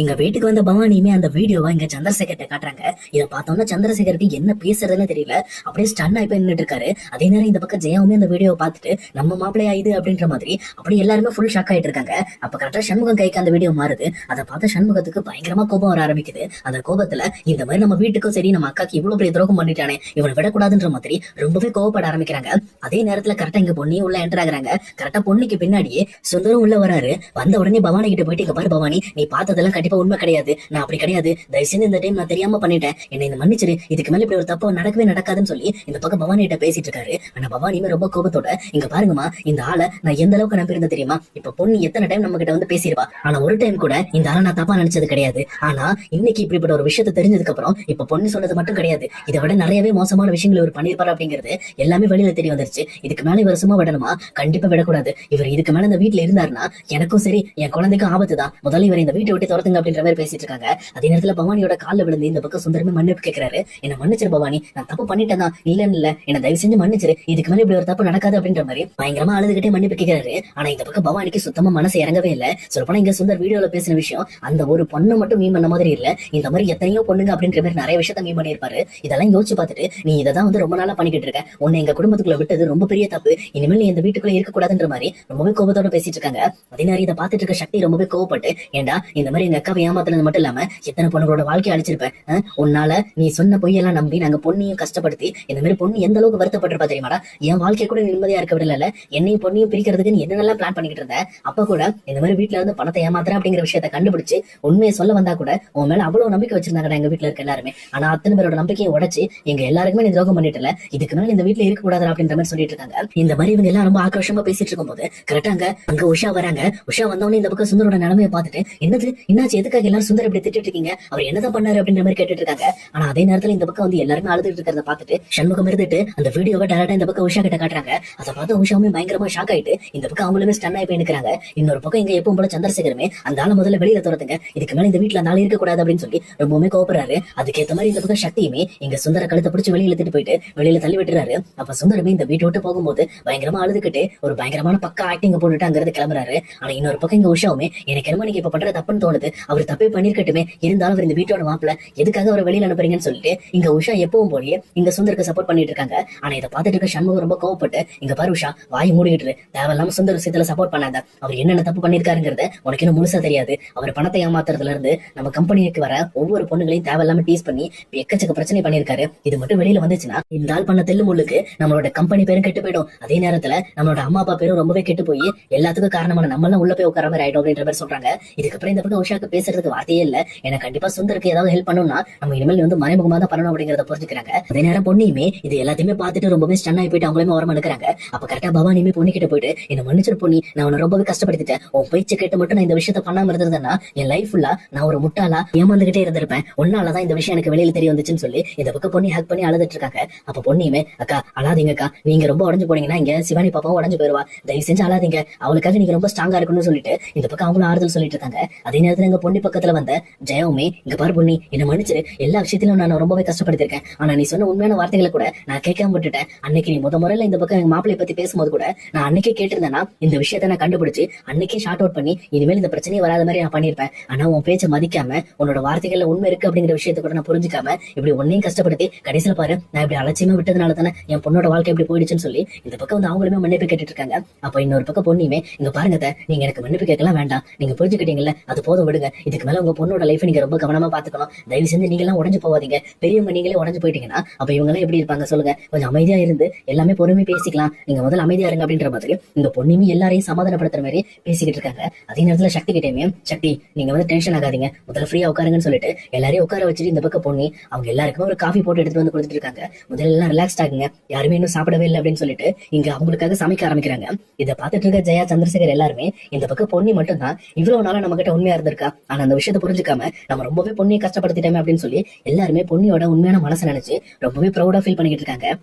எங்க வீட்டுக்கு வந்த பவானியுமே அந்த வீடியோவை இங்க சந்திரசேகர்ட்ட காட்டுறாங்க. இதை பார்த்தோம்னா சந்திரசேகருக்கு என்ன பேசுறதுன்னு தெரியல. அப்படியே ஸ்டன் ஆகி போய் நின்னுட்டு இருக்காரு. அதே நேரம் இந்த பக்கம் ஜெயாவுமே அந்த வீடியோவை பார்த்துட்டு நம்ம மாப்பிள்ளையா இது அப்படின்ற மாதிரி அப்படியே எல்லாருமே ஃபுல் ஷாக் ஆயிட்டு இருக்காங்க. அப்ப கரெக்டா சண்முகம் கைக்கு அந்த வீடியோ மாறுது. அதை பார்த்த சண்முகத்துக்கு பயங்கரமா கோபம் வர ஆரம்பிக்குது. அந்த கோபத்துல இந்த மாதிரி நம்ம வீட்டுக்கும் சரி நம்ம அக்காக்கு இவ்வளவு பெரிய துரோகம் பண்ணிட்டானே, இவனை விடக்கூடாதுன்ற மாதிரி ரொம்பவே கோவப்பட ஆரம்பிக்கிறாங்க. அதே நேரத்துல கரெக்டா இங்க பொண்ணியும் உள்ள என்டர் ஆகுறாங்க. கரெக்டா பொண்ணுக்கு பின்னாடியே சுந்தரம் உள்ள வராரு. வந்த உடனே பவானி கிட்ட போயிட்டு, இங்க பாரு பவானி, நீ பார்த்ததெல்லாம் கண்டிப்பா உண்மை கிடையாது, நான் அப்படி கிடையாது, தயவு செஞ்சு இந்த டைம் நான் தெரியாம பண்ணிட்டேன், என்னை இந்த மன்னிச்சிரு, இதுக்கு மேல இப்படி ஒரு தப்பு நடக்கவே நடக்காதுன்னு சொல்லி இந்த பக்கம் பவானி கிட்ட பேசிட்டு இருக்காரு. ஆனா பவானியுமே ரொம்ப கோபத்தோட, இங்க பாருங்கம்மா, இந்த ஆளை நான் எந்த அளவுக்கு நம்பியிருந்தேன் தெரியுமா, இப்ப பொண்ணு எத்தனை டைம் நம்ம கிட்ட வந்து பேசிருவா, ஆனா ஒரு டைம் கூட இந்த ஆளை நான் தப்பா நினைச்சது கிடையாது. ஆனா இன்னைக்கு இப்படிப்பட்ட ஒரு விஷயத்தை தெரிஞ்சதுக்கு அப்புறம் இப்ப பொண்ணு சொன்னது மட்டும் கிடையாது, இதை விட நிறையவே மோசமான விஷயங்கள் இவர் பண்ணிருப்பாரு அப்படிங்கிறது எல்லாமே வெளியில தெரிய வந்துருச்சு. இதுக்கு மேல இவர் சும்மா விடணுமா? கண்டிப்பா விடக்கூடாது. இவர் இதுக்கு மேல இந்த வீட்டுல இருந்தாருன்னா எனக்கும் சரி என் குழந்தைக்கும் ஆபத்து தான். முதல்ல இவர் இந்த வீட்டை விட்டு துரத்துங்க அப்படின்ற மாதிரி பேசிட்டு இருக்காங்க. அதே நேரத்துல பவானியோட காலில் விழுந்து இந்த பக்கம் சுந்தரமே மன்னிப்பு கேட்கிறாரு. என்ன மன்னிச்சிரு பவானி, நான் தப்பு பண்ணிட்டேன் தான், இல்ல என்ன தயவு செஞ்சு மன்னிச்சிரு, இதுக்கு மேல இப்படி ஒரு தப்பு நடக்காது அப்படின்ற மாதிரி பயங்கரமா அழுதுகிட்டே மன்னிப்பு கேட்கிறாரு. ஆனா இந்த பக்கம் பவானிக்கு சுத்தமா மனசு இறங்கவே இல்ல. சொல்லப்போனா இங்க சுந்தர் வீடியோல பேசின விஷயம் அந்த ஒரு பொண்ணை மட்டும் மீன் பண்ண மாதிரி இல்ல, இந்த மாதிரி எத்தனையோ பொண்ணுங்க அப்படின்ற மாதிரி நிறைய விஷயத்த மீன் பண்ணிருப்பாரு. இதெல்லாம் யோசிச்சு பார்த்துட்டு, நீ இதான் வந்து ரொம்ப நாளா பண்ணிக்கிட்டு இருக்க, உன்னை எங்க குடும்பத்துக்குள்ள விட்டது ரொம்ப பெரிய தப்பு, இனிமேல் நீ இந்த வீட்டுக்குள்ள இருக்கக்கூடாதுன்ற மாதிரி ரொம்பவே கோபத்தோட பேசிட்டு இருக்காங்க. அதே நேரம் இதை பார்த்துட்டு இருக்க சக்தி ரொம்பவே கோவப்பட்டு, ஏண்டா இந்த மாதிரி எங்க அக்காவை ஏமாத்துறது மட்டும் இல்லாம எத்தனை பொண்ணுகளோட வாழ்க்கையை அழிச்சிருப்பேன், உன்னால நீ சொன்ன பொய்யெல்லாம் நம்பி நாங்க பொண்ணையும் கஷ்டப்படுத்தி இந்த மாதிரி பொண்ணு எந்த அளவுக்கு வருத்தப்பட்டிருப்பா தெரியுமாடா, என் வாழ்க்கை கூட நிம்மதியா இருக்க விடல, என்னையும் பொண்ணையும் பிரிக்கிறதுக்கு நீ என்னெல்லாம் பிளான் பண்ணிக்கிட்டு இருந்த, அப்ப கூட இந்த மாதிரி வீட்டுல இருந்து பணத்தை ஏமாத்துற அப்படிங்கிற விஷயத்த கண்டுபிடிச்சு உண்மையை சொல்ல வந்தா கூட உன் மேல அவ்வளவு நம்பிக்கை வச்சிருந்தாங்க எங்க வீட்டுல இருக்க எல்லாருமே. ஆனா அத்தனை பேரோட நம்பிக்கையை உடைச்சு எங்க எல்லாருக்குமே நீ துரோகம் பண்ணிட்டல, இதுக்கு மேல இந்த வீட்டுல இருக்க கூடாது அப்படின்ற மாதிரி சொல்லிட்டு இருக்காங்க. இந்த மாதிரி இவங்க எல்லாம் ரொம்ப ஆக்ரோஷமா பேசிட்டு இருக்கும் போது கரெக்டாங்க அங்க உஷா வராங்க. உஷா வந்தவொடனே இந்த பக்கம் சுந்தரோட நிலைமையை பார்த்துட்டு, என்னது என்னாச்சு, எதுக்காக எல்லாரும் சுந்தர் இப்படி திட்டிட்டு இருக்கீங்க, அவர் என்னதான் பண்ணாரு அப்படின்ற மாதிரி கேட்டுட்டு இருக்காங்க. ஆனா அதே நேரத்துல இந்த பக்கம் வந்து எல்லாருமே அழுதுட்டு இருக்கிறத பார்த்துட்டு சண்முகம் இருந்துட்டு அந்த வீடியோவை டேரக்டா இந்த பக்கம் உஷா கிட்ட காட்டுறாங்க. அதை பார்த்து உஷாவுமே பயங்கரமா ஷாக் ஆயிட்டு இந்த பக்கம் அவங்களுமே ஸ்டன் ஆகி போய் நிக்கிறாங்க. இன்னொரு பக்கம் இங்க எப்பவும் போல சந்திரசேகரமே அந்த ஆளை முதல்ல வெளியில துரத்துங்க, இதுக்கு மேல இந்த வீட்டுல அந்த ஆள் இருக்க கூடாது அப்படின்னு சொல்லி ரொம்பவுமே கோபப்படுறாரு. அதுக்கேற்ற மாதிரி இந்த பக்கம் சக்தியுமே இங்க சுந்தர கழுத்தை பிடிச்சி வெளியில எடுத்துட்டு போயிட்டு வெளியில தள்ளி விட்டுறாரு. அப்ப சுந்தரமே இந்த வீட்டை விட்டு போகும்போது பயங்கரமா அழுதுகிட்டு ஒரு பயங்கரமான பக்க ஆக்டிங்க போட்டுட்டு அங்கிருந்து கிளம்புறாரு. ஆனா இன்னொரு பக்கம் இங்க உஷாவுமே, எனக்கு என்னமோ நீங்க இப்ப பண்ற தப்புன்னு தோணுது, அவர் தப்பே பண்ணிருக்கட்டுமே, இருந்தாலும் அவர் இந்த வீட்டோட மாப்பிள்ள, எதுக்காக அவர் வெளியில அனுப்புறீங்கன்னு சொல்லிட்டு இங்க உஷா எப்பவும் போலயே இங்க சுந்தருக்கு சப்போர்ட் பண்ணிட்டு இருக்காங்க. ஆனா இதை பார்த்துட்டு இருக்க சண்முகம் ரொம்ப கோவப்பட்டு, இங்க பாரு உஷா, வாய் மூடிக்கிட்டு தேவையில்லாம சுந்தர் விஷயத்துல சப்போர்ட் பண்ணாத, அவர் என்னென்ன தப்பு பண்ணிருக்காருங்கிறத உனக்கு இன்னும் முழுசா தெரியாது, அவர் பணத்தை ஏமாத்துறதுல இருந்து நம்ம கம்பெனிக்கு வர ஒவ்வொரு பொண்ணுகளையும் தேவையில்லாம டீஸ் பண்ணி எக்கச்சக்க பிரச்சனை பண்ணிருக்காரு. இது மட்டும் வெளியில வந்துச்சுன்னா இந்த ஆள் பண்ண தெல்லு முள்ளுக்கு நம்மளோட கம்பெனி பேரும் கெட்டு போயிடும். அதே நேரத்துல நம்மளோட அம்மா அப்பா பேரும் ரொம்பவே கெட்டு போய் எல்லாத்துக்கும் காரணமான நம்ம எல்லாம் உள்ள போய் உட்கார மாதிரி ஆயிடும் அப்படின்ற மாதிரி சொல்றாங்க. இதுக்கப்புறம் இந்த பக்கம் உஷாக்கு பேசுறதுக்கு வார்த்தையே இல்ல. எனக்கு கண்டிப்பா சுந்தருக்கு ஏதாவது ஹெல்ப் பண்ணணும்னா நம்ம இனிமேல் வந்து மறைமுகமா தான் பண்ணணும் அப்படிங்கறத புரிஞ்சுக்கிறாங்க. அதே நேரம் பொண்ணியுமே இது எல்லாத்தையுமே பார்த்துட்டு ரொம்பவே ஸ்டன் ஆகி போயிட்டு அவங்களுமே ஓரமா எடுக்கிறாங்க. அப்ப கரெக்டா பவானியுமே பொண்ணு கிட்ட போயிட்டு, என்ன மன்னிச்சிரு பொண்ணி, நான் உன்னை ரொம்பவே கஷ்டப்படுத்திட்டேன், உன் பேச்சு கேட்டு மட்டும் நான் இந்த விஷயத்த பண்ணாம இருந்ததுன்னா என் லைஃப் ஃபுல்லா நான் ஒரு முட்டாளா ஏமாந்துகிட்டே இருந்திருப்பேன், உன்னாலதான் இந்த விஷயம் எனக்கு வெளியில தெரிய வந்துச்சுன்னு சொல்லி இந்த பக்கம் பொண்ணி ஹக் பண்ணி அழுதுட்டு இருக்காங்க. அப்ப பொண்ணியுமே, அக்கா அழாதீங்க அக்கா, நீங்க ரொம்ப உடஞ்சு போனீங்கன்னா இங்க சிவானி பாப்பாவும் உடஞ்சு போயிருவா, தயவு செஞ்சு அழாதீங்க, அவளுக்காக நீங்க ரொம்ப ஸ்ட்ராங்கா இருக்கணும்னு சொல்லிட்டு இந்த பக்கம் அவங்களும் ஆறுதல் சொல்லிட்டு இருக்காங்க. அதே நேரத்துல எங்க பொண்ணு பக்கத்துல வந்த ஜெயவுமே, இங்க பாரு பொண்ணி, என்ன மன்னிச்சிரு, எல்லா விஷயத்திலும் நான் ரொம்பவே கஷ்டப்படுத்திருக்கேன், ஆனா நீ சொன்ன உண்மையான வார்த்தைகளை கூட நான் கேட்காம விட்டுட்டேன், அன்னைக்கு நீ முறையில இந்த பக்கம் எங்க மாப்பிள்ளை பத்தி பேசும்போது கூட நான் அன்னைக்கே கேட்டிருந்தேன்னா இந்த விஷயத்த நான் கண்டுபிடிச்சு அன்னைக்கே ஷார்ட் அவுட் பண்ணி இனிமேல் இந்த பிரச்சனையே வராத மாதிரி நான் பண்ணிருப்பேன். ஆனா உன் பேச்சை மதிக்காம உன்னோட வார்த்தைகள்ல உண்மை இருக்கு அப்படிங்கிற விஷயத்த கூட நான் புரிஞ்சுக்காம இப்படி ஒன்னையும் கஷ்டப்படுத்தி கடைசியில பாரு நான் இப்படி அலட்சியமா விட்டதுனால தானே என் பொண்ணோட வாழ்க்கை இப்படி போயிடுச்சுன்னு சொல்லி இந்த பக்கம் வந்து அவங்களுமே மன்னிப்பு கேட்டுட்டு இருக்காங்க. அப்ப இன்னொரு பக்கம் பொண்ணுமே, இங்க பாருங்க நீங்க எனக்கு மன்னிப்பு கேட்கலாம் வேண்டாம், நீங்க புரிஞ்சுக்கிட்டீங்கல்ல, அது போதும் விடுங்க, இதுக்கு மேல உங்க பொண்ணோட லைஃப் நீங்க ரொம்ப கவனமா பாத்துக்கணும், தயவு செஞ்சு நீங்க எல்லாம் உடஞ்சு போவாதீங்க, பெரியவங்க நீங்களே உடஞ்சு போயிட்டீங்கன்னா அப்ப இவங்க எல்லாம் எப்படி இருப்பாங்க சொல்லுங்க, கொஞ்சம் அமைதியா இருந்து எல்லாமே பொறுமை பேசிக்கலாம், நீங்க முதல்ல அமைதியா இருங்க அப்படின்ற மாதிரி இந்த பொண்ணுமே எல்லாரையும் சமாதானப்படுத்துற மாதிரி பேசிக்கிட்டு இருக்காங்க. அதே நேரத்துல சக்தி கிட்டேயுமே, சக்தி நீங்க வந்து டென்ஷன் ஆகாதீங்க, முதல்ல ஃப்ரீயா உட்காருங்கன்னு சொல்லிட்டு எல்லாரையும் உட்கார வச்சுட்டு இந்த பக்கம் பொண்ணி அவங்க எல்லாருக்குமே ஒரு காஃபி போட்டு எடுத்துட்டு வந்து கொடுத்துட்டு இருக்காங்க. முதல்ல எல்லாம் ரிலாக்ஸ்ட் ஆகுங்க, யாருமே இன்னும் சாப்பிடவே இல்லை அப்படின்னு சொல்லிட்டு இங்க அவங்களுக்காக சமைக்க ஆரம்பிக்கிறாங்க. இதை பார்த்துட்டு இருக்க ஜெயா சந்திரசேகர் எல்லாருமே இந்த பக்கம் பொண்ணி மட்டும் தான் இவ்வளவு நாளா நம்ம கிட்ட உண்மையா இருந்திருக்கா, ஆனா அந்த விஷயத்தை புரிஞ்சுக்காம நம்ம ரொம்பவே பொண்ணியை கஷ்டப்படுத்திட்டோமே அப்படின்னு சொல்லி எல்லாருமே பொண்ணியோட உண்மையான மனசை நினைச்சு ரொம்பவே ப்ரௌடா ஃபீல் பண்ணிக்கிட்டு இருக்காங்க.